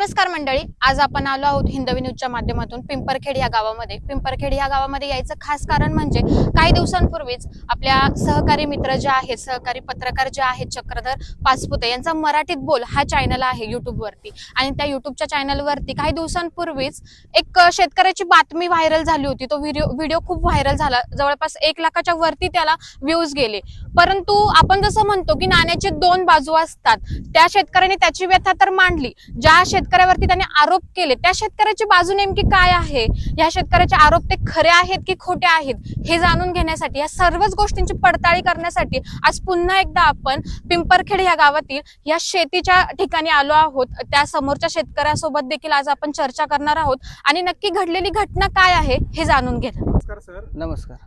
नमस्कार मंडळी, आज आपण आलो आहोत हिंदवी न्यूजच्या माध्यमातून पिंपरखेड या गावामध्ये. पिंपरखेड या गावामध्ये यायचं खास कारण म्हणजे काही दिवसांपूर्वीच आपल्या सहकारी मित्र जे आहेत, सहकारी पत्रकार जे आहेत चक्रधर पाचपुते यांचा मराठीत बोल हा चॅनल आहे युट्यूबवरती. आणि त्या युट्यूबच्या चॅनलवरती काही दिवसांपूर्वीच एक शेतकऱ्याची बातमी व्हायरल झाली होती. तो व्हिडिओ खूप व्हायरल झाला, जवळपास 1 लाखाच्या वरती त्याला व्ह्यूज गेले. परंतु आपण जसं म्हणतो की नाण्याचे 2 बाजू असतात, त्या शेतकऱ्याने त्याची व्यथा तर मांडली. ज्या शेतकऱ्यावरती त्याने आरोप केले त्या शेतकऱ्याची बाजू नेमकी काय आहे, या शेतकऱ्याचे आरोप ते खरे आहेत की खोटे आहेत हे जाणून घेण्यासाठी, या सर्वच गोष्टींची पडताळणी करण्यासाठी आज पुन्हा एकदा आपण पिंपरखेड या गावातील या शेतीच्या ठिकाणी आलो आहोत. त्या समोरच्या शेतकऱ्यासोबत देखील आज आपण चर्चा करणार आहोत आणि नक्की घडलेली घटना काय आहे हे जाणून घेणार. नमस्कार सर. नमस्कार.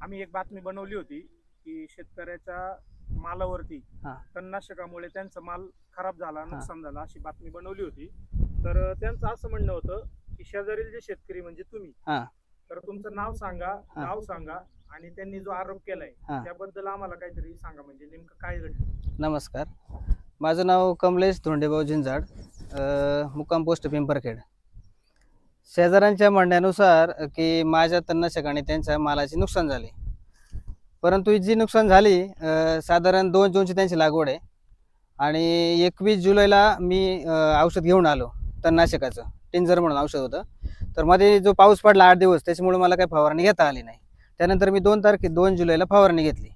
आम्ही एक बातमी बनवली होती की शेतकऱ्याच्या मालावरती तणनाशकामुळे त्यांचा माल खराब झाला, नुकसान झालं, अशी बातमी बनवली होती. तर त्यांचं असं म्हणणं होतं की शेजारील जे शेतकरी म्हणजे तुम्ही, तर तुमचं नाव सांगा, गाव सांगा आणि त्यांनी जो आरोप केलाय त्याबद्दल आम्हाला काहीतरी सांगा, म्हणजे नेमकं काय घडलं. नमस्कार, माझं नाव कमलेश धोंडेभाऊ झिंजाड, मुक्काम पोस्ट पिंपरखेड. शेजाऱ्यांच्या म्हणण्यानुसार की माझ्या तणनाशकाने त्यांच्या मालाचे नुकसान झाले, परंतु जी नुकसान झाली साधारण 2 जूनची त्यांची लागवड आहे आणि 21 जुलैला मी औषध घेऊन आलो तणनाशकाचं. टिंजर म्हणून औषध होतं. तर मध्ये जो पाऊस पडला 8 दिवस, त्याच्यामुळे मला काही फवारणी घेता आली नाही. त्यानंतर मी 2 जुलैला फवारणी घेतली.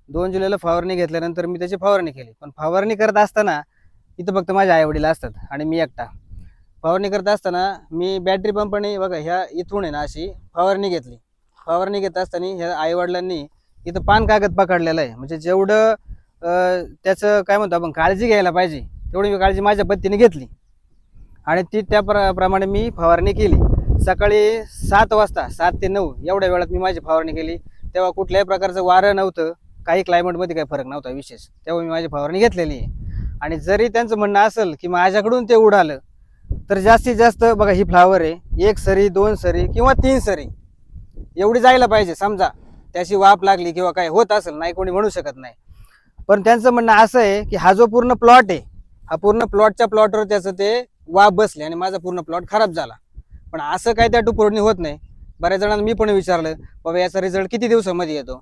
2 जुलैला फवारणी घेतल्यानंतर मी त्याची फवारणी केली. पण फवारणी करत असताना इथं फक्त माझे आईवडील असतात आणि मी एकटा. फवारणी करत असताना मी बॅटरी पंपाने बघा ह्या इथून आहे ना अशी फवारणी घेतली. फवारणी घेत असताना ह्या आईवडिलांनी इथं पान कागद पकडलेलं आहे. म्हणजे जेवढं त्याचं काय म्हणतो आपण काळजी घ्यायला पाहिजे तेवढी मी काळजी माझ्या पद्धतीने घेतली आणि ती त्याप्रमाणे मी फवारणी केली. सकाळी 7 वाजता 7 ते 9 एवढ्या वेळात मी माझी फवारणी केली. तेव्हा कुठल्याही प्रकारचं वारं नव्हतं, काही क्लायमेटमध्ये काही फरक नव्हता विशेष. तेव्हा मी माझी फवारणी घेतलेली आहे. आणि जरी त्यांचं म्हणणं असेल की माझ्याकडून ते उडालं, तर जास्तीत जास्त बघा ही फ्लावर आहे, 1 सरी 2 सरी किंवा 3 सरी एवढी जायला पाहिजे. समजा त्याची वाफ लागली किंवा काय होत असेल, नाही कोणी म्हणू शकत नाही. पण त्यांचं म्हणणं असं आहे की हा जो पूर्ण प्लॉट आहे, हा पूर्ण प्लॉटच्या प्लॉटवर त्याचं ते वाफ बसले आणि माझा पूर्ण प्लॉट खराब झाला. पण असं काय त्या टुपरोडनी होत नाही. बऱ्याच जणांना मी पण विचारलं बाबा याचा रिझल्ट किती दिवसामध्ये येतो,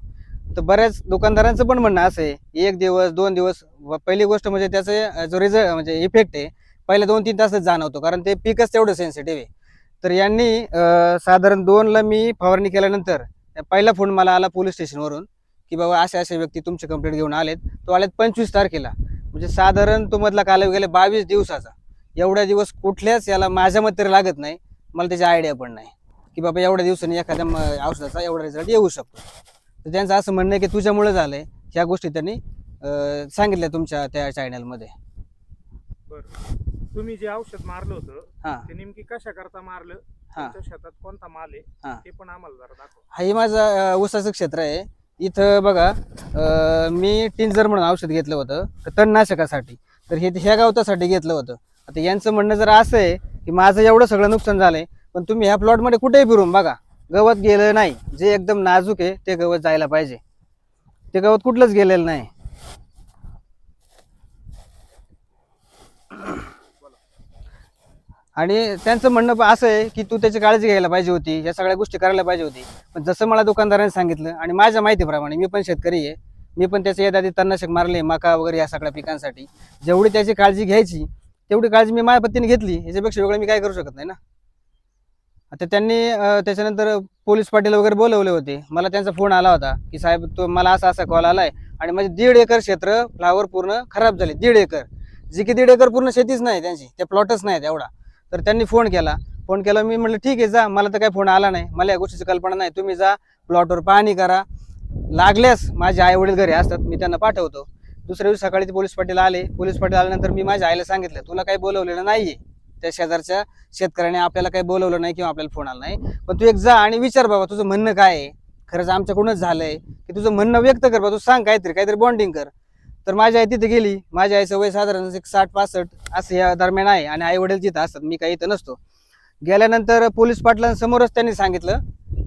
तर बऱ्याच दुकानदारांचं पण म्हणणं असं आहे 1 दिवस 2 दिवस. पहिली गोष्ट म्हणजे त्याचं जो रिझल्ट म्हणजे इफेक्ट आहे पहिल्या 2-3 तासच जाणवतो, कारण ते पीकच तेवढं सेन्सिटिव्ह आहे. तर यांनी साधारण 2ला मी फवारणी केल्यानंतर पहिला फोन मला आला पोलीस स्टेशनवरून की बाबा असे व्यक्ती तुमचे कंप्लेंट घेऊन आलेत. तो आलेत 25 तारखेला, म्हणजे साधारण तो मधला कालावधी गेला 22 दिवसाचा. एवढ्या दिवस कुठल्याच याला माझ्या मते लागत नाही, मला त्याची आयडिया पण नाही की बाबा एवढ्या दिवसांनी एखाद्या औषधाचा एवढा रिझल्ट येऊ शकतो. तर त्यांचं असं म्हणणं आहे की तुझ्यामुळे झालंय. ह्या गोष्टी त्यांनी सांगितल्या तुमच्या त्या चॅनलमध्ये. बरं, तुम्ही जे औषध मारलं होतं ते नेमकी कशा करता मारलं, तुमच्या शेतात कोणता माल आहे ते पण आम्हाला जरा दाखवा. हे माझं ऊसाचं क्षेत्र आहे. इथं बघा मी टिंजर म्हणून औषध घेतलं होतं तणनाशकासाठी. तर हे ह्या गवतासाठी घेतलं होतं. आता यांचं म्हणणं जर असं आहे की माझं एवढं सगळं नुकसान झालंय, पण तुम्ही ह्या प्लॉटमध्ये कुठेही फिरून बघा गवत गेलं नाही. जे एकदम नाजूक आहे ते गवत जायला पाहिजे, ते गवत कुठलंच गेलेलं नाही. आणि त्यांचं म्हणणं असं आहे की तू त्याची काळजी घ्यायला पाहिजे होती, या सगळ्या गोष्टी करायला पाहिजे होती. पण जसं मला दुकानदारांनी सांगितलं आणि माझ्या माहितीप्रमाणे, मी पण शेतकरी आहे, मी पण त्याचे आधी तणनाशक मारले मका वगैरे या सगळ्या पिकांसाठी. जेवढी त्याची काळजी घ्यायची तेवढी काळजी मी माझ्या पद्धतीने घेतली. याच्यापेक्षा वेगळं मी काय करू शकत नाही ना. आता त्यांनी त्याच्यानंतर पोलीस पाटील वगैरे बोलवले होते. मला त्यांचा फोन आला होता की साहेब तो मला असा कॉल आलाय आणि माझे 1.5 एकर क्षेत्र फ्लावर पूर्ण खराब झाले. 1.5 एकर, जी की 1.5 एकर पूर्ण शेतीच नाही त्यांची, ते प्लॉटच नाही एवढा. तर त्यांनी फोन केला. मी म्हटलं ठीक आहे जा, मला तर काही फोन आला नाही, मला या गोष्टीची कल्पना नाही. तुम्ही जा प्लॉटवर पाहणी करा, लागल्यास माझे आई वडील घरी असतात, मी त्यांना पाठवतो. दुसऱ्या दिवशी सकाळी ते पोलीस पाटील आले. पोलीस पाटील आल्यानंतर मी माझ्या आईला सांगितलं तुला काही बोलवलेलं नाहीये, त्या शेजारच्या शेतकऱ्याने आपल्याला काही बोलवलं नाही किंवा आपल्याला फोन आला नाही, पण तू एक जा आणि विचार बाबा तुझं म्हणणं काय आहे, खरंच आमच्याकडूनच झालंय की तुझं म्हणणं व्यक्त कर बाबा, तू सांग काहीतरी बॉन्डिंग कर. तर माझी आई तिथे गेली. माझ्या आईचं वय साधारण 60-65 असं या दरम्यान आहे आणि आई वडील तिथं असतात, मी काही इथं नसतो. गेल्यानंतर पोलीस पाटलांसमोरच त्यांनी सांगितलं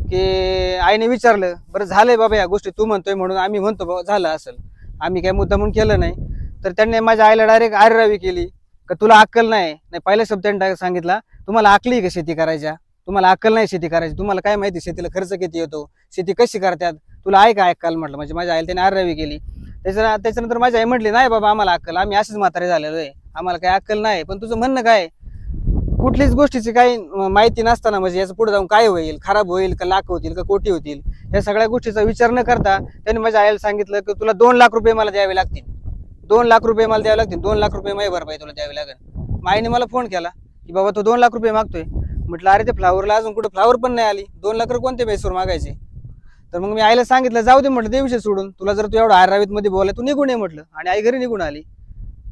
की आईने विचारलं बरं झालंय बाबा या गोष्टी तू म्हणतोय म्हणून आम्ही म्हणतो बाबा झालं असेल, आम्ही काही मुद्दा म्हणून केलं नाही. तर त्यांनी माझ्या आईला डायरेक्ट आरेरावी केली का तुला अक्कल नाही पहिला शब्द त्यांनी सांगितला, तुम्हाला अक्कल आहे का शेती करायच्या, तुम्हाला अक्कल नाही शेती करायची, तुम्हाला काय माहिती शेतीला खर्च किती येतो, शेती कशी करतात, तुला आहे का अक्कल म्हटलं. म्हणजे माझ्या आईला त्याने 11वी केली. त्याच्यानंतर माझी आई म्हटली, नाही बाबा आम्हाला अक्कल, आम्ही असेच म्हातारे झालेलो आहे, आम्हाला काही अक्कल नाही. पण तुझं म्हणणं काय, कुठलीच गोष्टीची काही माहिती नसताना म्हणजे याचं पुढे जाऊन काय होईल, खराब होईल का लाख होतील का कोटी होतील, या सगळ्या गोष्टीचा विचार न करता त्यांनी माझ्या आईला सांगितलं की तुला 2 लाख रुपये मला द्यावे लागतील, 2 लाख रुपये मला द्यावे लागतील, 2 लाख रुपये माझी भरपाई तुला द्यावी लागेल. आईने मला फोन केला की बाबा तो 2 लाख रुपये मागतोय. म्हटलं अरे ते फ्लावरला अजून कुठे फ्लावर पण नाही आली, 2 लाख रुपये कोणते बेसवर मागायचे. तर मग मी आईला सांगितलं जाऊ दे म्हटलं, ते विषय सोडून, तुला जर तू एवढा आरावीत मध्ये बोलाय तू निघून ये म्हटलं. आणि आई घरी निघून आली.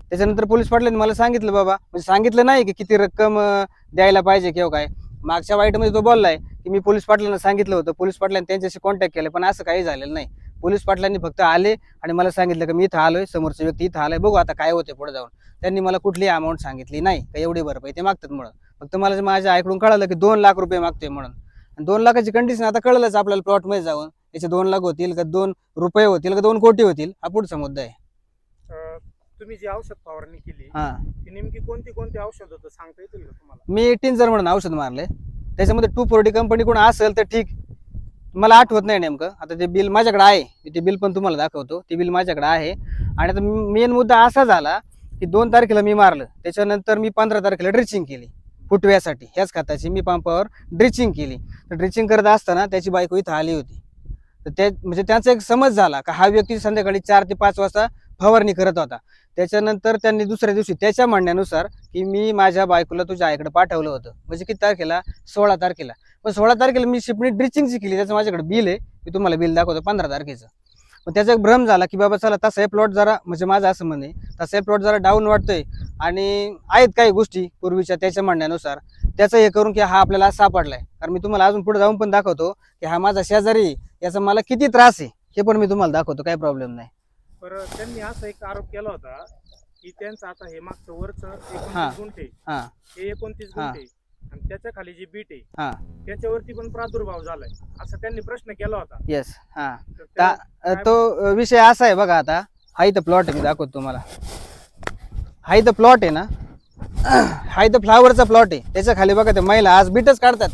त्याच्यानंतर पोलीस पाटलांनी मला सांगितलं बाबा, म्हणजे सांगितलं नाही की किती रक्कम द्यायला पाहिजे किंवा काय. मागच्या वाईटमध्ये तो बोललाय की मी पोलीस पाटलांना सांगितलं होतं, पोलीस पाटलांनी त्यांच्याशी कॉन्टॅक्ट केलं, पण असं काही झालेलं नाही. पोलीस पाटलांनी फक्त आले आणि मला सांगितलं की मी इथं आलोय, समोरचा व्यक्ती इथं आलाय, बघू आता काय होते पुढे जाऊन. त्यांनी मला कुठली अमाऊंट सांगितली नाही का एवढी भरपाई ते मागतात म्हणून. फक्त मला माझ्या आईकडून कळालं की 2 लाख रुपये मागतोय म्हणून. आणि 2 लाखाची कंडिशन आता कळलंच आपल्याला प्लॉटमध्ये जाऊन, याचे 2 लाख होतील का 2 रुपये होतील का 2 कोटी होतील, हा पुढचा मुद्दा आहे. तुम्ही जी औषध फवारणी केली हा, ती नेमकी कोणती औषध होतं सांगता येतील का तुम्हाला? मी टिंजर म्हणून औषध मारले, त्याच्यामध्ये 240 कंपनी कोण असेल तर ठीक, मला आठवत नाही नेमकं. आता ते बिल माझ्याकडे आहे, ते बिल पण तुम्हाला दाखवतो, ते बिल माझ्याकडे आहे. आणि आता मेन मुद्दा असा झाला की 2 तारखेला मी मारलं, त्याच्यानंतर मी 15 तारखेला ड्रिचिंग केली फुटव्यासाठी, ह्याच खताची मी पंपावर ड्रिचिंग केली. तर ड्रिचिंग करत असताना त्याची बायको इथं आली होती. तर त्या म्हणजे त्यांचा एक समज झाला का हा व्यक्ती संध्याकाळी 4 ते 5 वाजता फवारणी करत होता. त्याच्यानंतर त्यांनी दुसऱ्या दिवशी त्याच्या म्हणण्यानुसार की मी माझ्या बायकोला तुझ्या आईकडे पाठवलं होतं, म्हणजे किती तारखेला, 16 तारखेला. पण 16 तारखेला मी शिपणी ड्रिचिंगची केली, त्याचं माझ्याकडे बिल आहे, मी तुम्हाला बिल दाखवतो 15 तारखेचं. मग त्याचा एक भ्रम झाला की बाबा चला तसा हे प्लॉट जरा, म्हणजे माझं असं म्हणे तसा हे प्लॉट जरा डाऊन वाटतोय आणि आहेत काही गोष्टी पूर्वीच्या त्याच्या म्हणण्यानुसार, त्याचं हे करून की हा आपल्याला सापडलाय. कारण मी तुम्हाला अजून पुढे जाऊन पण दाखवतो की हा माझा शेजारी, याचा मला किती त्रास आहे हे पण मी तुम्हाला दाखवतो, काही प्रॉब्लेम नाही. बरं, त्यांनी असा एक आरोप केला होता की त्यांचं आता हे मागचं वरचं हा. 29 गुंठे, हा हे 29 हा. गुंठे आणि त्याच्या खाली जी बीट आहे हा त्याच्यावरती पण प्रादुर्भाव झालाय असं त्यांनी प्रश्न केला होता. येस हा. तर त्या- तो विषय असा आहे बघा, आता हा इथं प्लॉट आहे, मी दाखवतो तुम्हाला. हा इथं प्लॉट आहे ना, हा इथं फ्लावरचा प्लॉट आहे, त्याच्या खाली बघा ते महिला आज बीटच काढतात,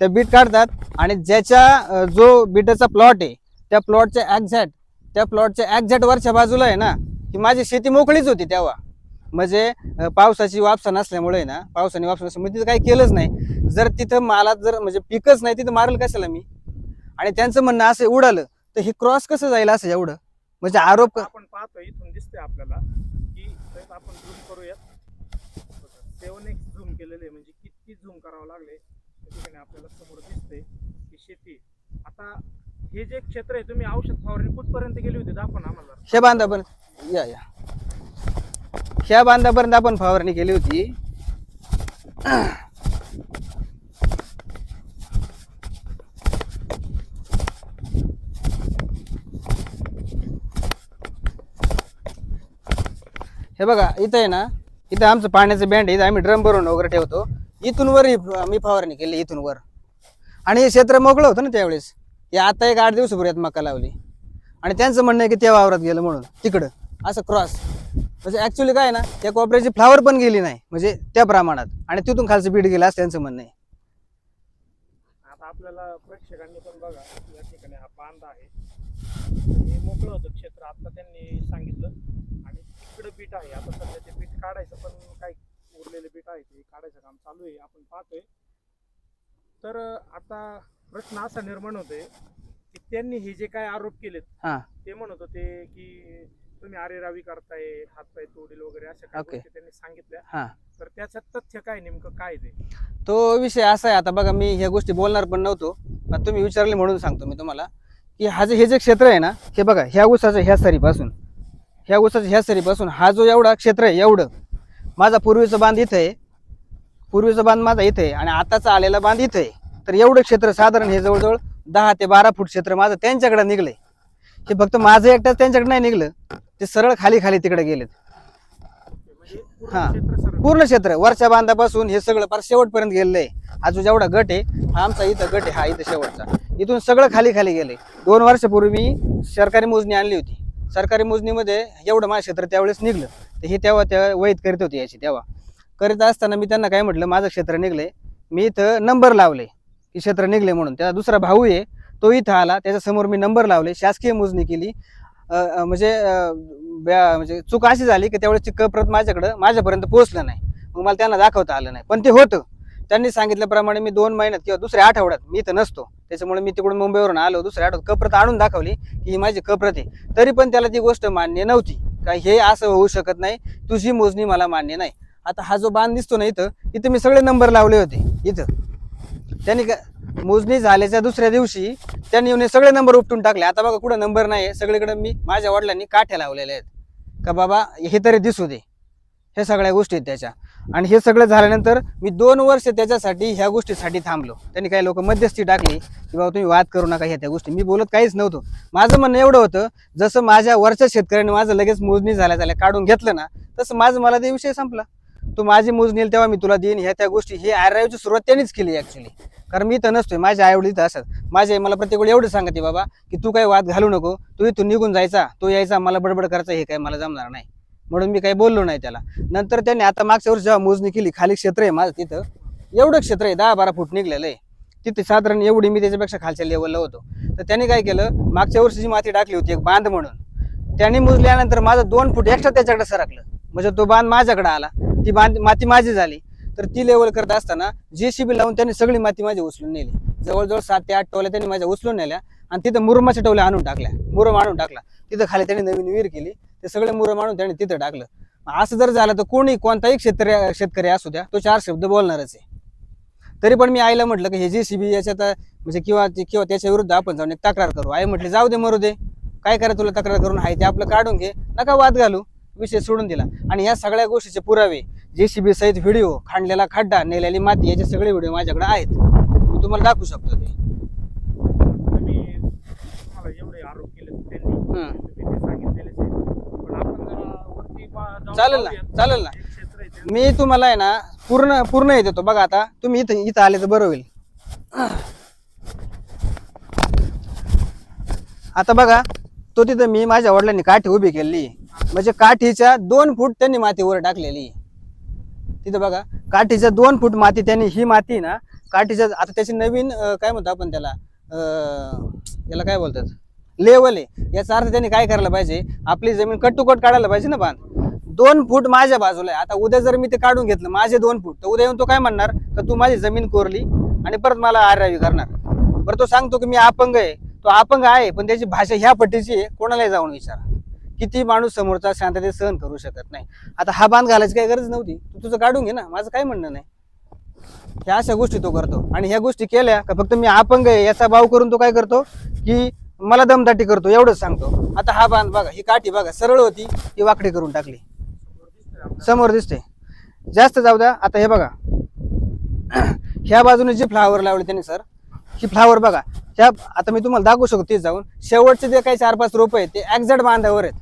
त्या बीट काढतात. आणि ज्याच्या जो बीटाचा प्लॉट आहे त्या प्लॉटच्या एक्झॅक्ट वरच्या बाजूला आहे ना, की माझी शेती मोकळीच होती तेव्हा. म्हणजे पावसाची वापसा नसल्यामुळे ना, पावसाने वापसा नसल्यामुळे तिथं काही केलंच नाही. जर तिथं मला जर म्हणजे पिकच नाही तिथं मारेल कशाला मी. आणि त्यांचं म्हणणं असं उडालं तर हे क्रॉस कसं जाईल असं एवढं, म्हणजे आरोप. आपण पाहतो इथून दिसते आपल्याला की आपण झूम करूयात, 7x झूम केलेले, म्हणजे किती झूम करावं लागले त्या ठिकाणी आपल्याला समोर दिसते की शेती. आता हे जे क्षेत्र आहे, तुम्ही औषध फवारणी कुठपर्यंत गेली होती दाखवा ना आम्हाला. ह्या बांधापर्यंत ह्या बांधापर्यंत आपण फवारणी केली होती. हे बघा इथं आहे ना, इथं आमचं पाण्याचं बँड आहे, इथं आम्ही ड्रम भरून वगैरे ठेवतो. इथून वर मी फवारणी केली, इथून वर. आणि हे क्षेत्र मोकळं होतं ना त्यावेळेस. हे आता एक 8 दिवसापूर्वी मका लावली. आणि त्यांचं म्हणणं आहे की त्या वावरात गेलं म्हणून तिकडं असं क्रॉस. म्हणजे ऍक्च्युली काय आहे ना, त्या कोपऱ्याची फ्लावर पण गेली नाही म्हणजे त्या प्रमाणात, आणि तिथून खालचं बीट गेलं असं त्यांचं म्हणणं आहे. आता आपल्याला प्रेक्षकांनी पण बघा या ठिकाणी हा बांध आहे, हे मोकळं होतं क्षेत्र आता त्यांनी सांगितलं. आणि तिकडे बीट आहे, आता सध्या ते बीट काढायचं पण काही उरलेले बीट आहे ते काढायचं काम चालू आहे, आपण पाहतोय. तर आता प्रश्न असा निर्माण होतोय की त्यांनी हे जे काय आरोप केलेत, ते म्हणत होते की तुम्ही आरेरावी करताय, हातपाय तोडील वगैरे अशा काही गोष्टी त्यांनी सांगितल्या. तर त्याचं तथ्य काय, नेमकं काय ते? तो विषय असा आहे, आता बघा मी ह्या गोष्टी बोलणार पण नव्हतो, पण तुम्ही विचारले म्हणून सांगतो मी तुम्हाला की हे जे क्षेत्र आहे ना, हे बघा ह्या ऊसाचं ह्या सरीपासून हा जो एवढा क्षेत्र आहे, एवढं माझा पूर्वीचा बांध इथं आहे, पूर्वीचा बांध माझा इथे आहे आणि आताचा आलेला बांध इथे आहे. तर एवढं क्षेत्र साधारण हे जवळजवळ 10 ते 12 फूट क्षेत्र माझं त्यांच्याकडे निघलंय. हे फक्त माझं एकटाच त्यांच्याकडे नाही निघलं, ते सरळ खाली तिकडे गेलेत. पूर्ण क्षेत्र वरच्या बांधापासून हे सगळं फार शेवटपर्यंत गेलेलं आहे. हा जो जेवढा गट आहे, हा आमचा इथं गट आहे, हा इथं शेवटचा, इथून सगळं खाली गेले. 2 वर्षापूर्वी मी सरकारी मोजणी आणली होती, सरकारी मोजणीमध्ये एवढं माझं क्षेत्र त्यावेळेस निघलं. तर हे तेव्हा वैध करीत होते याची. तेव्हा करीत असताना मी त्यांना काय म्हटलं, माझं क्षेत्र निघले, मी इथं नंबर लावले की क्षेत्र निघले म्हणून. त्याचा दुसरा भाऊ आहे, तो इथं आला, त्याच्यासमोर मी नंबर लावले, शासकीय मोजणी केली. म्हणजे चूक अशी झाली की त्यावेळेसची प्रत माझ्यापर्यंत पोहोचलं नाही. मग मला त्यांना दाखवता आलं नाही, पण ते होतं. त्यांनी सांगितल्याप्रमाणे मी 2 महिन्यात किंवा दुसऱ्या आठवड्यात, मी इथं नसतो त्याच्यामुळे मी तिकडून मुंबईवरून आलो, दुसऱ्या आठवड्यात प्रत आणून दाखवली की ही माझी प्रत आहे. तरी पण त्याला ती गोष्ट मान्य नव्हती, का हे असं होऊ शकत नाही, तुझी मोजणी मला मान्य नाही. आता हा जो बांध दिसतो ना इथं मी सगळे नंबर लावले होते. इथं त्यांनी मोजणी झाल्याच्या दुसऱ्या दिवशी त्यांनी येऊन सगळे नंबर उपटून टाकले. आता बघा कुठं नंबर नाही, सगळीकडे मी माझ्या वडिलांनी काठ्या लावलेल्या आहेत का बाबा हे तरी दिसू दे. हे सगळ्या गोष्टी आहेत त्याच्या. आणि हे सगळं झाल्यानंतर मी 2 वर्ष त्याच्यासाठी ह्या गोष्टीसाठी थांबलो. त्यांनी काही लोक मध्यस्थी टाकली की बाबा तुम्ही वाद करू नका ह्या त्या गोष्टी. मी बोलत काहीच नव्हतो. माझं म्हणणं एवढं होतं, जसं माझ्या वरच्या शेतकऱ्याने माझं लगेच मोजणी झाल्या काढून घेतलं ना, तसं मला ते विषय संपला. तू माझी मोजणी तेव्हा मी तुला देईन, ह्या त्या गोष्टी. हे आर्याची सुरुवात त्यांनीच केली ऍक्च्युली. कारण मी इथं नसतोय, माझ्या आई वडील इथं असतात. माझी आई मला प्रत्येक वेळी एवढं सांगते, बाबा की तू काही वाद घालू नको, तू इथून निघून जायचा, तो यायचा, मला बडबड करायचा, हे काय मला जमणार नाही. म्हणून मी काही बोललो नाही त्याला. नंतर त्यांनी आता मागच्या वर्षी जेव्हा मोजणी केली, खाली क्षेत्र आहे माझं तिथं, एवढं क्षेत्र आहे 10-12 फूट निघलेलं आहे तिथे, साधारण एवढी मी त्याच्यापेक्षा खालच्या लेवलला होतो. तर त्यांनी काय केलं, मागच्या वर्षी जी माती टाकली होती एक बांध म्हणून, त्यांनी मोजल्यानंतर माझं 2 फूट एक्स्ट्रा त्याच्याकडे सरकलं. म्हणजे तो बांध माझ्याकडे आला, ती माती माझी झाली. तर ती लेवल करत असताना JCB लावून त्यांनी सगळी माती माझी उचलून नेली. जवळजवळ 7 ते 8 टोल्या त्यांनी माझ्या उचलून नेल्या आणि तिथं मुरुमाच्या टोल्या आणून टाकल्या. मुरुम आणून टाकला तिथं, खाली त्यांनी नवीन विहीर केली, ते सगळे मुरुम आणून त्यांनी तिथं टाकलं. असं जर झालं तर कोणताही शेतकरी असू द्या, तो 4 शब्द बोलणारच आहे. तरी पण मी आईला म्हटलं की हे JCB याच्यात म्हणजे किंवा त्याच्या विरुद्ध आपण जाऊन एक तक्रार करू. आई म्हटली जाऊ दे, मरू दे, काय करा तुला तक्रार करून, आहे ते आपलं काढून घे, नका वाद घालू. विषय सोडून दिला. आणि ह्या सगळ्या गोष्टीचे पुरावे, JCB सहित व्हिडिओ, खांडलेला खड्डा, नेलेली माती, याचे सगळे व्हिडिओ माझ्याकडे आहेत. मी तुम्हाला दाखवू शकतो ते. तुम्हाला एवढे आरोप केले त्यांनी, तुम्ही ते सांगितलेलेच आहे. पण आपण जरा वरती जाऊन चालेल ना, पाहूया. चालेल ना. एक क्षेत्र आहे ते. मी तुम्हाला आहे ना पूर्ण हे देतो. बघा आता तुम्ही इथं आले तर बरं होईल. आता बघा, तो तिथं मी माझ्या वडिलांनी काठी उभी केलेली, म्हणजे काठीच्या 2 फूट त्यांनी माती वर टाकलेली. तिथं बघा, काठीच्या 2 फूट माती त्यांनी, ही माती ना काठीच्या, आता त्याची नवीन काय म्हणतो आपण त्याला, याला काय बोलतात, लेवल आहे. याचा अर्थ त्यांनी काय करायला पाहिजे, आपली जमीन कट टू कट काढायला पाहिजे ना. बांध 2 फूट माझ्या बाजूला आहे. आता उद्या जर मी ते काढून घेतलं माझे 2 फूट, तर उद्या येऊन तो काय म्हणणार, तर तू माझी जमीन कोरली आणि परत मला आरावी करणार. बरं, तो सांगतो की मी अपंग आहे, तो अपंग आहे, पण त्याची भाषा ह्या पट्टीची आहे. कोणालाही जाऊन विचारा, किती माणूस समोरचा शांततेत सहन करू शकत नाही. आता हा बांध घालायची काही गरज नव्हती, तू तुझं काढून घे ना, माझं काय म्हणणं नाही. ह्या अशा गोष्टी तो करतो. आणि ह्या गोष्टी केल्या का फक्त मी अपंग आहे याचा भाव करून तो काय करतो की मला दमदाटी करतो, एवढंच सांगतो. आता हा बांध बघा, ही काठी बघा, सरळ होती, ही वाकडी करून टाकली. समोर दिसते, जास्त जाऊ द्या. आता हे बघा, ह्या बाजूने जी फ्लावर लावली त्यांनी सर, ही फ्लावर बघा, ह्या आता मी तुम्हाला दाखवू शकतो तीच जाऊन. शेवटचे जे काही 4-5 रोप आहेत ते एक्झॅक्ट बांधावर आहेत,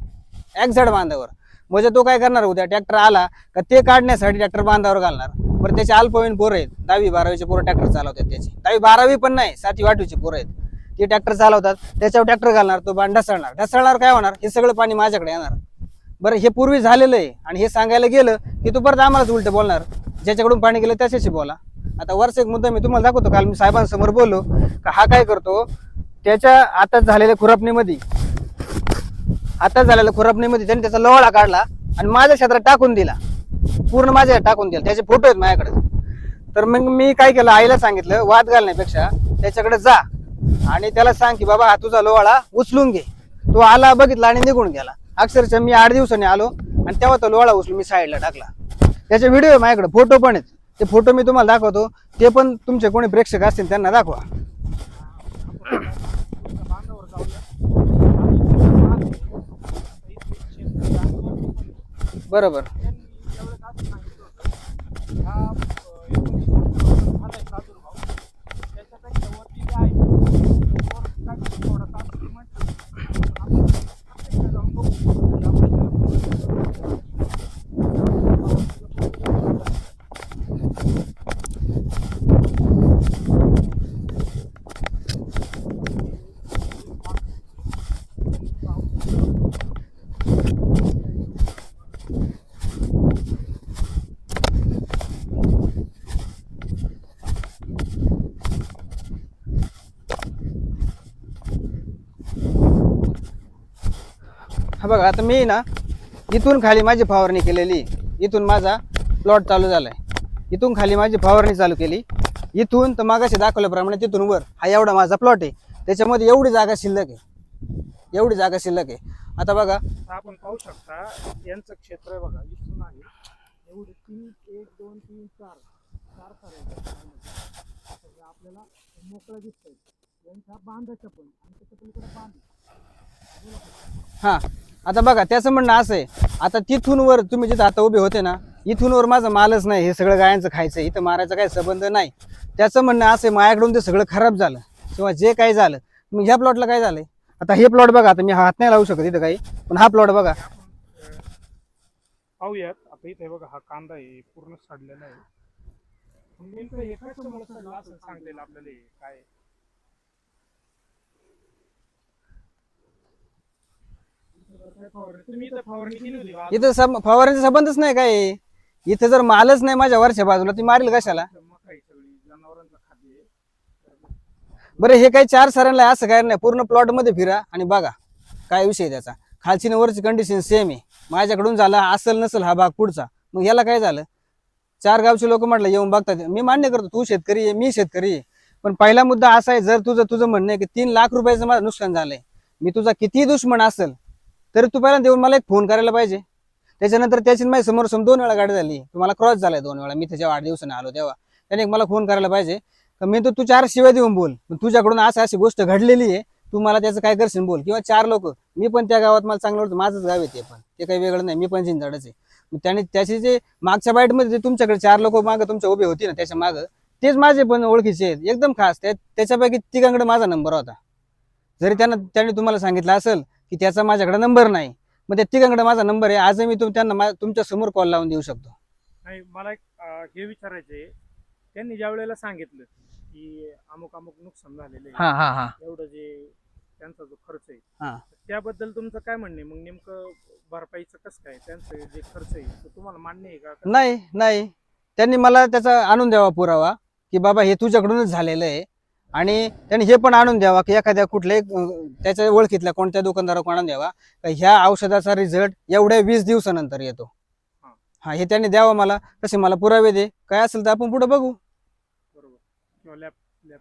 एक्झॅक्ट बांधावर. म्हणजे तो काय करणार, उद्या ट्रॅक्टर आला का ते काढण्यासाठी ट्रॅक्टर बांधावर घालणार. बरं, त्याचे अल्पवयीन पोरं आहेत, 10वी-12वीचे पोरं ट्रॅक्टर चालवतात. त्याची 10वी-12वी पण नाही, 7वी-8वीचे पोरं आहेत, ते ट्रॅक्टर चालवतात. त्याच्यावर ट्रॅक्टर घालणार, तो बांध ढसळणार काय होणार, हे सगळं पाणी माझ्याकडे येणार. बरं, हे पूर्वी झालेलं आहे. आणि हे सांगायला गेलं की तू परत आम्हालाच उलट बोलणार, ज्याच्याकडून पाणी गेलं त्याच्याशी बोला. आता वरचा एक मुद्दा मी तुम्हाला दाखवतो. काल मी साहेबांसमोर बोललो का हा काय करतो, त्याच्या आता झालेल्या खुरपणीमध्ये त्यांनी त्याचा लोळा काढला आणि माझ्या क्षेत्रात टाकून दिला, पूर्ण माझ्या टाकून दिला. त्याचे फोटो आहेत माझ्याकडे. तर मग मी काय केलं, आईला सांगितलं वाद घालण्यापेक्षा त्याच्याकडे जा आणि त्याला सांग की बाबा हा तुझा लोळा उचलून घे. तो आला, बघितला आणि निघून गेला. अक्षरशः मी 8 दिवसांनी आलो आणि तेव्हा तो लोळा उचलून मी साईडला टाकला. त्याचे व्हिडिओ आहे माझ्याकडे, फोटो पण आहेत. ते फोटो मी तुम्हाला दाखवतो, ते पण तुमचे कोणी प्रेक्षक असतील त्यांना दाखवा. बरोबर, बघा आता मी ना इथून खाली माझी फवारणी केलेली, इथून माझा प्लॉट चालू झालाय, इथून खाली माझी फवारणी चालू केली, इथून तर मागाशी दाखवल्याप्रमाणे तिथून वर हा एवढा माझा प्लॉट आहे, त्याच्यामध्ये एवढी जागा शिल्लक आहे, एवढी जागा शिल्लक आहे. आता बघा आपण पाहू शकता यांचं क्षेत्र आहे बघा, इथून आहे एवढे 3 1 2 3 4 आपल्याला मोकळं दिसतंय. यांच्या बांधाच्या पण आणि त्याच्या पलीकडे बांध. हा आता बघा त्याचं म्हणणं असं आहे, आता तिथून वर तुम्ही जिथं आता उभे होते ना, इथून वर माझा मालच नाही, हे सगळं गायांचं खायचं, इथं मारायचा काही संबंध नाही. त्याचं म्हणणं असं आहे माझ्याकडून ते सगळं खराब झालं किंवा जे काही झालं, मग ह्या प्लॉटला काय झालंय. आता हे प्लॉट बघा, आता मी हात नाही लावू शकत इथं काही, पण हा प्लॉट बघा. पाहूयात आता इथे बघा, हा कांदा आहे पूर्ण सडलेला आहे. नेमकं हे कशामुळे सडलं असं सांगता येईल आपल्याला, हे काय तुम्ही इथं फवारणी केली होती का? इथं फवारणीचा संबंधच नाही काय, इथं जर मालच नाही माझ्या वरच्या बाजूला, ती मारेल कशाला. मका ही सगळी जनावरांचं खाद्य आहे. बरं हे काही 4 सरांना असं काय नाही, पूर्ण प्लॉट मध्ये फिरा आणि बघा काय विषय त्याचा. खालची वरची कंडिशन सेम आहे, माझ्याकडून झाला असेल नसेल हा भाग पुढचा, मग याला काय झालं. 4 गावचे लोक म्हटलं येऊन बघतात, मी मान्य करतो तू शेतकरी आहे मी शेतकरी आहे, पण पहिला मुद्दा असा आहे, जर तुझं म्हणणं आहे की 3 लाख रुपयाचं माझं नुकसान झालंय, मी तुझा किती दुश्मन असेल तरी तू पहिला देऊन मला एक फोन करायला पाहिजे. त्याच्यानंतर त्याची माझी समोर 2 वेळा गाडी झाली, तुम्हाला क्रॉस झालाय 2 वेळा, मी त्याच्या 8 दिवसाने आलो तेव्हा त्याने मला फोन करायला पाहिजे. मी तू 4 शिवाय देऊन बोल, तुझ्याकडून असं अशी गोष्ट घडलेली आहे, तू मला त्याचं काय करशील बोल. किंवा 4 लोक, मी पण त्या गावात मला चांगलं वाटतं, माझंच गाव आहे ते, पण ते काही वेगळं नाही, मी पण झिंजाडच आहे. त्याने त्याची जे मागच्या बाईटमध्ये जे तुमच्याकडे 4 लोक मागं तुमच्या उभे होती ना, त्याच्या मागं तेच माझे पण ओळखीचे आहेत एकदम खास. त्याच्यापैकी तिघांकडे माझा नंबर होता, जरी त्याने तुम्हाला सांगितलं असेल की त्याचा माझ्याकडे नंबर नाही, मग त्या तिघांकडे माझा नंबर आहे. आजही मी त्यांना तुमच्या समोर कॉल लावून देऊ शकतो. नाही मला एक हे विचारायचंय, त्यांनी ज्या वेळेला सांगितलं की अमुक अमुक नुकसान झालेलं हा हा हा आहे, एवढं जे त्यांचा जो खर्च आहे त्याबद्दल तुमचं काय म्हणणे, मग नेमकं भरपाईचं कसं काय, त्यांचं जे खर्च आहे तो तुम्हाला मान्य आहे का? नाही नाही, त्यांनी मला त्याचा आणून द्यावा पुरावा की बाबा हे तुझ्याकडूनच झालेलं आहे, आणि त्यांनी हे पण आणून द्यावा की एखाद्या कुठल्याही त्याच्या ओळखीतल्या कोणत्या दुकानदाराकडून आणून द्यावा का ह्या औषधाचा रिझल्ट एवढ्या 20 दिवसानंतर येतो. हा हे त्यांनी द्यावा मला, तसे मला पुरावे दे, काय असेल तर आपण पुढे बघू. बरोबर, किंवा लॅब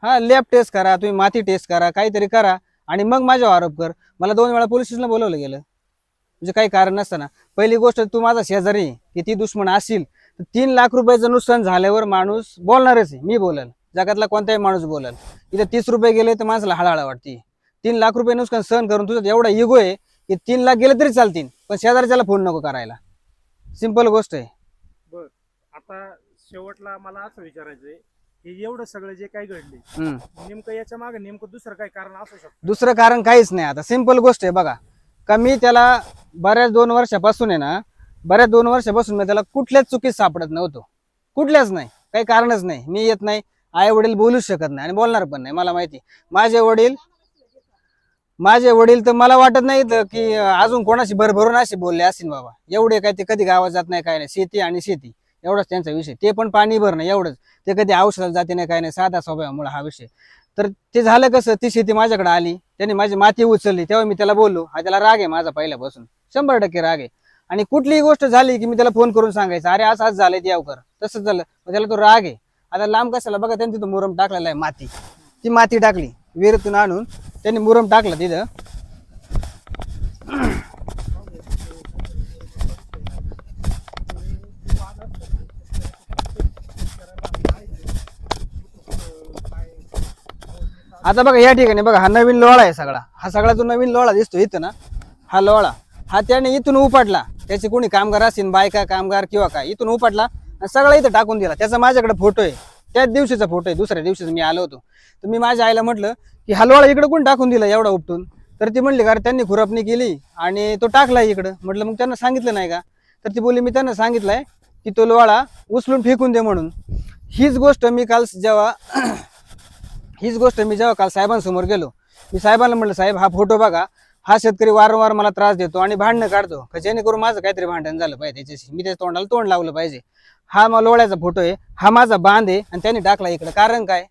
हा लॅब टेस्ट करा, तुम्ही माती टेस्ट करा, काहीतरी करा, आणि मग माझ्यावर आरोप कर. मला 2 वेळा पोलीस स्टेशनला बोलवलं गेलं, म्हणजे काही कारण नसताना. पहिली गोष्ट, तू माझा शेजारी किती दुश्मन असेल तर 3 लाख रुपयाचं नुकसान झाल्यावर माणूस बोलणारच आहे, मी बोलेल, जगातला कोणताही माणूस बोलेल. इथे 30 रुपये गेले तर माणसाला हळहळ वाटते. 3 लाख रुपये नुकसान सहन करून तुझा एवढा इगो आहे की 3 लाख गेले तरी चालतील, पण शेजारच्याला फोन नको करायला. सिंपल गोष्ट आहे. बर, आता शेवटला मला असं विचारायचंय की एवढं सगळं जे काही घडले, नेमकं याच्या मागे नेमकं दुसरं काही कारण असू शकतं? दुसरं कारण काहीच नाही. आता सिंपल गोष्ट आहे बघा, का मी त्याला बऱ्याच 2 वर्षापासून आहे ना, बऱ्याच 2 वर्षापासून मी त्याला कुठल्याच चुकीत सापडत नव्हतो, कुठल्याच नाही, काही कारणच नाही. मी येत नाही, आई वडील बोलूच शकत नाही आणि बोलणार पण नाही. मला माहिती माझे वडील तर मला वाटत नाही की अजून कोणाशी भरभरून असे बोलले असतील बाबा. एवढे काय ते कधी गावात जात नाही, काय नाही, शेती आणि शेती एवढाच त्यांचा विषय, ते पण पाणी भरणं एवढंच. ते कधी औषधाला जाते नाही, काय नाही, साधा स्वभावामुळे हा विषय. तर ते झालं कसं, ती शेती माझ्याकडे आली, त्याने माझी माती उचलली, तेव्हा मी त्याला बोललो. हा त्याला राग आहे माझा पहिल्यापासून, 100% राग आहे. आणि कुठलीही गोष्ट झाली की मी त्याला फोन करून सांगायचं, अरे असं झालंय ते यावकर, तसंच झालं, मग त्याला तो राग आहे. आता लांब कशाला बघा, त्यांनी तिथं मुरम टाकलेला आहे, माती, ती माती टाकली विहिरीतून आणून, त्यांनी मुरम टाकला तिथं. आता बघा या ठिकाणी बघा, हा नवीन लोळा आहे सगळा, हा सगळा जो नवीन लोळा दिसतो इथं ना, हा लोळा हा त्याने इथून उपटला. त्याचे कोणी कामगार असतील, बायका कामगार किंवा काय, इथून उपटला आणि सगळा इथं टाकून दिला. त्याचा माझ्याकडे फोटो आहे, त्याच दिवशीचा फोटो आहे, दुसऱ्या दिवशीच मी आलो होतो. तर मी माझ्या आईला म्हटलं की हा लोळा इकडे कोण टाकून दिला एवढा उपटून, तर ती म्हणली कारण त्यांनी खुरपणी केली आणि तो टाकला इकडं. म्हटलं मग त्यांना सांगितलं नाही का, तर ती बोलली मी त्यांना सांगितलंय की तो लोळा उचलून फेकून दे म्हणून. हीच गोष्ट मी जेव्हा काल साहेबांसमोर गेलो, मी साहेबांना म्हटलं साहेब हा फोटो बघा, हा शेतकरी वारंवार मला त्रास देतो आणि भांडणं काढतो, जेणेकरून माझं काहीतरी भांडण झालं पाहिजे त्याच्याशी, मी त्याच्या तोंडाला तोंड लावलं पाहिजे. हा मला लोळ्याचा फोटो आहे, हा माझा बांध आहे आणि त्यांनी टाकला इकडं. कारण काय,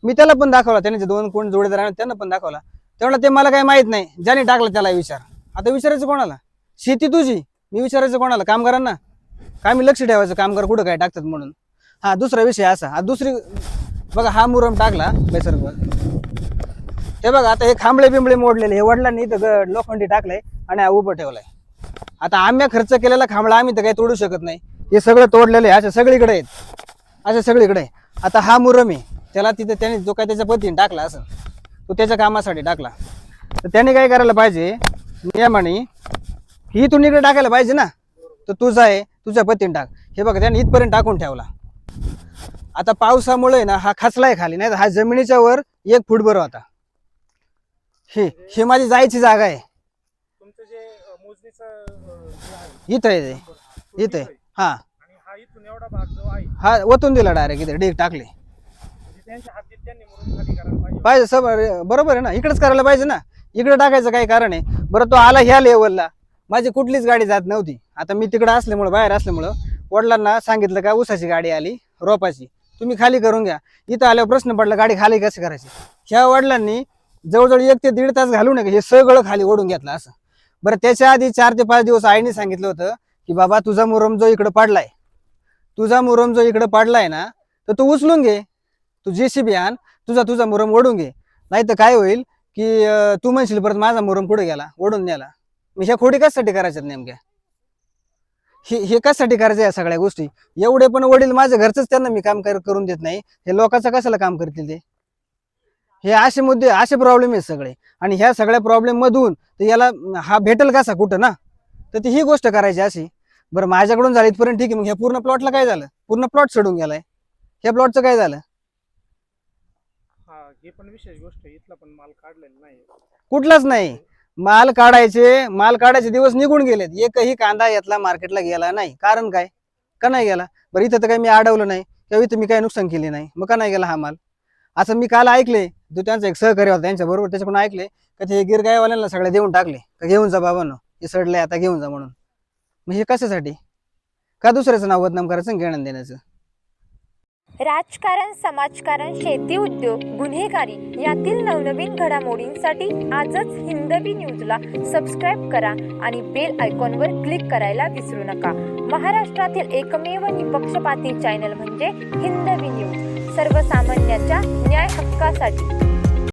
मी त्याला पण दाखवला, त्याने जे 2 कोण जोडीदार त्यांना पण दाखवला. तेवढा ते मला काही माहित नाही, ज्याने टाकलं त्याला विचार. आता विचारायचं कोणाला, शेती तुझी, मी विचारायचं कोणाला? कामगारांना. काय मी लक्ष ठेवायचं कामगार कुठं काय टाकतात म्हणून? हा दुसरा विषय असा, हा दुसरी बघा, हा मुरम टाकला बैसर्ग, हे बघा आता हे खांबळे बिंबळे मोडलेले, हे वडिलांनी इथं लोखंडी टाकलंय आणि हा उभं ठेवलाय. आता आम्ही खर्च केलेला खांबळा आम्ही तर काही तोडू शकत नाही, हे सगळं तोडलेलं आहे, अशा सगळीकडे आहेत, अशा सगळीकडे आहे. आता हा मुरम आहे, त्याला तिथे त्याने जो काय त्याच्या पद्धतीने टाकला असं, तो त्याच्या कामासाठी टाकला, तर त्याने काय करायला पाहिजे नियमाने, ही तू इकडे टाकायला पाहिजे ना, तर तुझा आहे तुझ्या पद्धतीने टाक. हे बघा त्याने इथपर्यंत टाकून ठेवला. आता पावसामुळे ना हा खचलाय खाली, नाही तर हा जमिनीच्या वर 1 फूट भर होता. हे माझी जायची जागा आहे. तुमचं जे मोजणीचं जे आहे, इथं आहे ते, इथं आहे. हा आणि हा इथून एवढा भाग जो आहे, हा ओतून दिला डायरेक्ट, इथे ढीग टाकले. म्हणजे त्यांच्या हातीत त्यांनी मुरुम खाली करायला पाहिजे. पाहिजे सब बरोबर आहे ना, इकडेच करायला पाहिजे ना, इकडे टाकायचं काय कारण आहे बरं? तो आला ह्या लेवलला, माझी कुठलीच गाडी जात नव्हती. आता मी तिकडे असल्यामुळं, बाहेर असल्यामुळं वडिलांना सांगितलं का ऊसाची गाडी आली रोपाची, तुम्ही खाली करून घ्या. इथं आल्यावर प्रश्न पडला गाडी खाली कशी करायची. ह्या वडिलांनी जवळजवळ 1 ते 1.5 तास घालू नये हे सगळं खाली ओढून घेतलं असं. बरं त्याच्या आधी 4 ते 5 दिवस आईने सांगितलं होतं की बाबा तुझा मुरम जो इकडे पडलाय, तुझा मुरम जो इकडे पडलाय ना, तर तू उचलून घे, तू JCB आण, तुझा मुरम ओढून घे. नाही तर काय होईल की तू म्हणशील परत माझा मुरम कुठे गेला, ओढून नेला. मी ह्या खोडी कशासाठी करायच्यात नेमक्या? हे कशासाठी करायचं या सगळ्या गोष्टी? एवढे पण वडील माझ्या घरचंच त्यांना मी काम करून देत नाही, हे लोकांचं कशाला काम करतील ते? हे असे मुद्दे, असे प्रॉब्लेम आहेत सगळे. आणि ह्या सगळ्या प्रॉब्लेम मधून तर याला हा भेटेल कसा कुठं ना, तर ती ही गोष्ट करायची अशी. बरं माझ्याकडून झाली इथपर्यंत ठीक आहे, मग ह्या पूर्ण प्लॉटला काय झालं? पूर्ण प्लॉट सोडून गेलाय, ह्या प्लॉटचं काय झालं? हा, हे पण विशेष गोष्ट आहे, इथला पण माल काढलेला नाही. कुठलाच नाही. माल काढायचे दिवस निघून गेलेत, एकही कांदा यातला मार्केटला गेला नाही. कारण काय? का नाही गेला? बरं इथं तर काही मी अडवलं नाही किंवा इथं मी काही नुकसान केले नाही, मग का नाही गेला हा माल? असं मी काल ऐकले, जो त्यांचा एक सहकारी होता त्यांच्या बरोबर, त्याच्याकडून ऐकले का ते गिरगायवाल्यांना सगळे देऊन टाकले, का घेऊन जा बाबांनो, हे सडले आता घेऊन जा म्हणून. मग हे कशासाठी? का दुसऱ्याचं नाव बदनाम करायचं, घेणं देण्याचं? राजकारण, समाजकारण, शेती उद्योग, गुन्हेगारी यातील नवनवीन घडामोडींसाठी आजच हिंदवी न्यूजला सबस्क्राईब करा आणि बेल आयकॉनवर क्लिक करायला विसरू नका. महाराष्ट्रातील एकमेव निपक्षपाती चॅनल म्हणजे हिंदवी न्यूज, सर्वसामान्यांच्या न्याय हक्कासाठी.